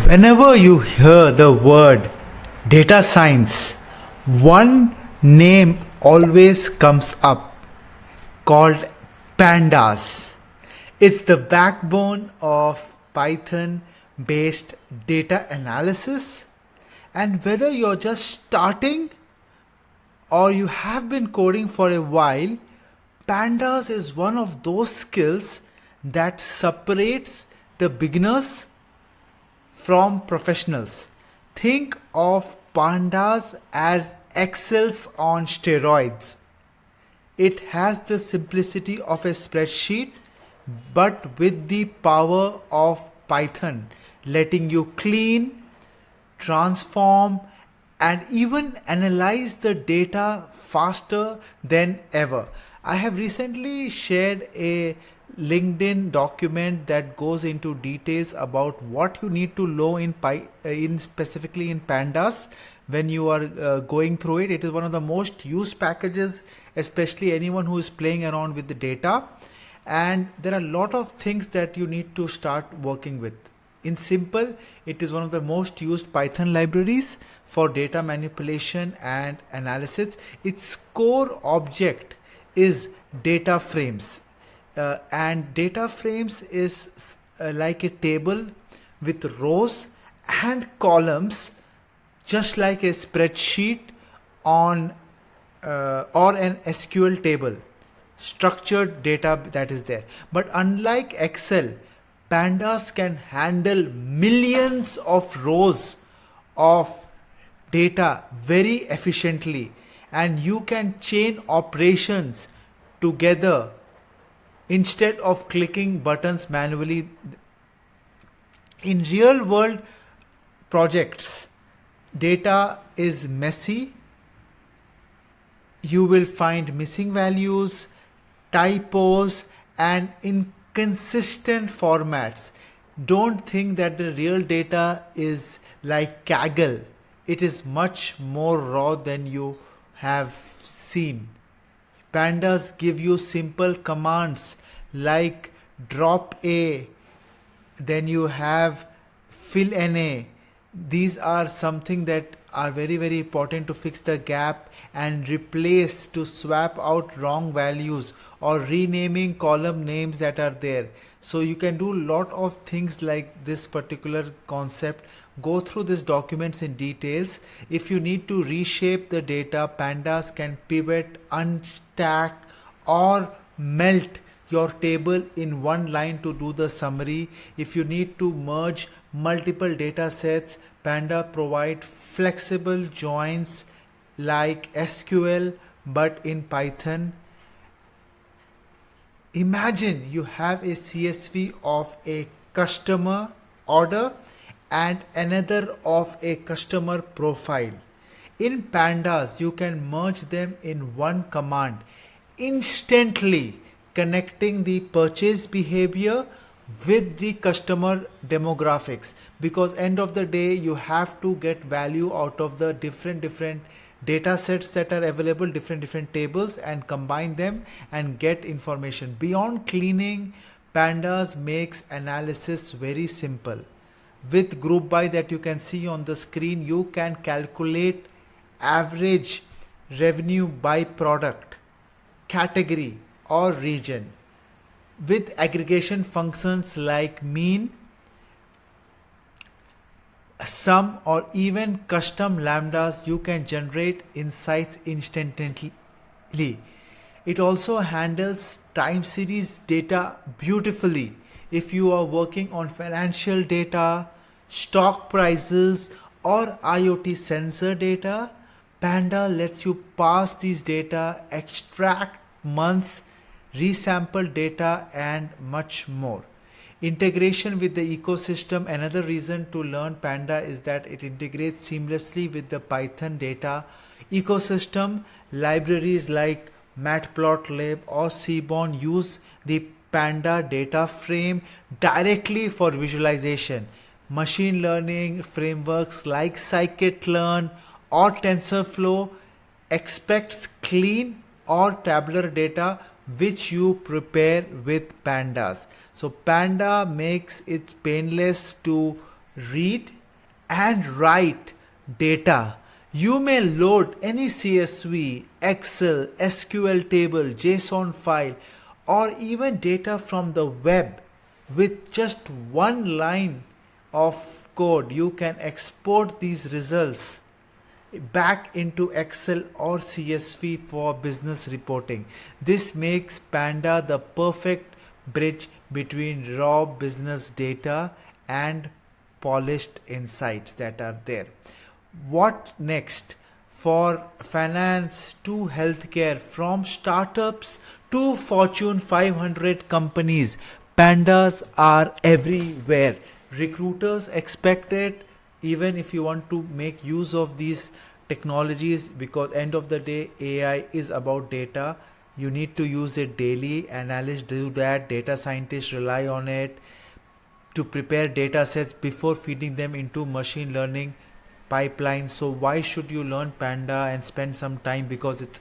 Whenever you hear the word data science, one name always comes up called pandas. It's the backbone of Python based data analysis. And whether you're just starting or you have been coding for a while, pandas is one of those skills that separates the beginners from professionals. Think of pandas as Excels on steroids. It has the simplicity of a spreadsheet but with the power of Python, letting you clean, transform, and even analyze the data faster than ever. I have recently shared a LinkedIn document that goes into details about what you need to know in specifically in pandas when you are going through it. It is one of the most used packages, especially anyone who is playing around with the data. And there are a lot of things that you need to start working with. In simple, it is one of the most used Python libraries for data manipulation and analysis. Its core object is data frames. And data frames is like a table with rows and columns, just like a spreadsheet on or an SQL table, structured data that is there. But unlike Excel, pandas can handle millions of rows of data very efficiently, and you can chain operations together instead of clicking buttons manually. In real world projects, data is messy. You will find missing values, typos, and inconsistent formats. Don't think that the real data is like Kaggle. It is much more raw than you have seen. Pandas give you simple commands like drop A, then you have fill NA. These are something that are very important to fix the gap and replace, to swap out wrong values or renaming column names that are there. So you can do a lot of things like this particular concept. Go through these documents in details. If you need to reshape the data, pandas can pivot, unstack, or melt your table in one line to do the summary. If you need to merge multiple data sets, panda provide flexible joins like SQL but in Python. Imagine you have a CSV of a customer order and another of a customer profile. In pandas, you can merge them in one command, instantly connecting the purchase behavior with the customer demographics, because end of the day you have to get value out of the different data sets that are available, different tables, and combine them and get information. Beyond cleaning, pandas makes analysis very simple. With group by that you can see on the screen, you can calculate average revenue by product, category, or region. With aggregation functions like mean, sum, or even custom lambdas, you can generate insights instantly. It also handles time series data beautifully. If you are working on financial data, stock prices, or IoT sensor data, Panda lets you pass these data, extract months, resample data, and much more. Integration with the ecosystem. Another reason to learn Panda is that it integrates seamlessly with the Python data ecosystem. Libraries like Matplotlib or Seaborn use the Panda data frame directly for visualization. Machine learning frameworks like scikit-learn or TensorFlow expects clean or tabular data which you prepare with pandas. So panda makes it painless to read and write data. You may load any CSV, Excel, SQL table, JSON file, or even data from the web. With just one line of code, you can export these results back into Excel or CSV for business reporting. This makes Panda the perfect bridge between raw business data and polished insights that are there. What next? For finance to healthcare, from startups to Fortune 500 companies, pandas are everywhere. Recruiters expect it, even if you want to make use of these technologies, because end of the day AI is about data. You need to use it daily. Analysts do that, data scientists rely on it to prepare data sets before feeding them into machine learning pipeline. So why should you learn Panda and spend some time? Because it's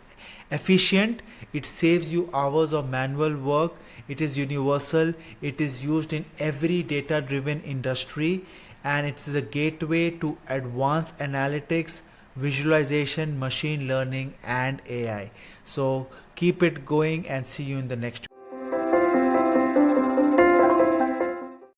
efficient, it saves you hours of manual work, it is universal, it is used in every data driven industry, and it is a gateway to advanced analytics, visualization, machine learning and AI. So keep it going and see you in the next